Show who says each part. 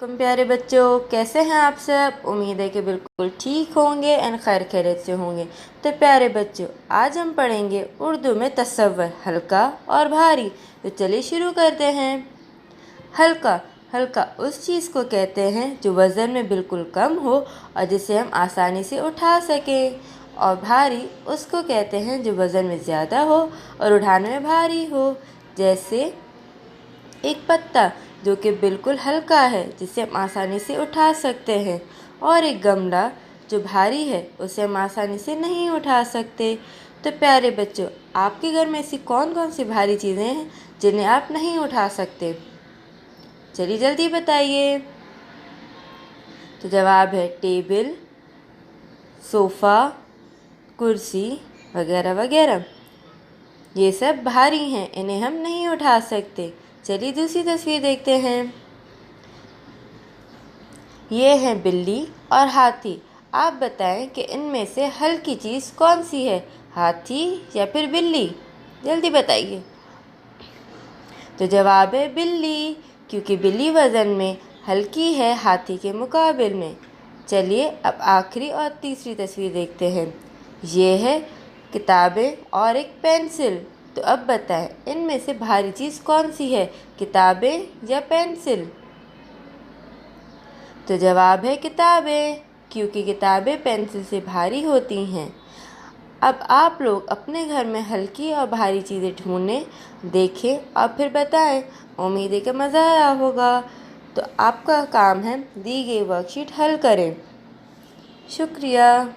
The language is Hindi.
Speaker 1: तुम प्यारे बच्चों, कैसे हैं आप सब। उम्मीद है कि बिल्कुल ठीक होंगे एंड खैर खैरियत से होंगे। तो प्यारे बच्चों, आज हम पढ़ेंगे उर्दू में तसव्वुर, हल्का और भारी। तो चलिए शुरू करते हैं। हल्का हल्का उस चीज़ को कहते हैं जो वज़न में बिल्कुल कम हो और जिसे हम आसानी से उठा सकें। और भारी उसको कहते हैं जो वज़न में ज़्यादा हो और उठाने में भारी हो। जैसे एक पत्ता जो कि बिल्कुल हल्का है, जिसे हम आसानी से उठा सकते हैं, और एक गमला जो भारी है, उसे हम आसानी से नहीं उठा सकते। तो प्यारे बच्चों, आपके घर में ऐसी कौन कौन सी भारी चीज़ें हैं जिन्हें आप नहीं उठा सकते? चलिए जल्दी बताइए। तो जवाब है टेबल, सोफ़ा, कुर्सी वगैरह वगैरह। ये सब भारी हैं, इन्हें हम नहीं उठा सकते। चलिए दूसरी तस्वीर देखते हैं। ये हैं बिल्ली और हाथी। आप बताएं कि इनमें से हल्की चीज़ कौन सी है, हाथी या फिर बिल्ली? जल्दी बताइए। तो जवाब है बिल्ली, क्योंकि बिल्ली वज़न में हल्की है हाथी के मुकाबले में। चलिए अब आखिरी और तीसरी तस्वीर देखते हैं। ये है किताबें और एक पेंसिल। तो अब बताएं, इनमें से भारी चीज़ कौन सी है, किताबें या पेंसिल? तो जवाब है किताबें, क्योंकि किताबें पेंसिल से भारी होती हैं। अब आप लोग अपने घर में हल्की और भारी चीज़ें ढूंढें, देखें और फिर बताएं। उम्मीद है कि मज़ा आया होगा। तो आपका काम है दी गई वर्कशीट हल करें। शुक्रिया।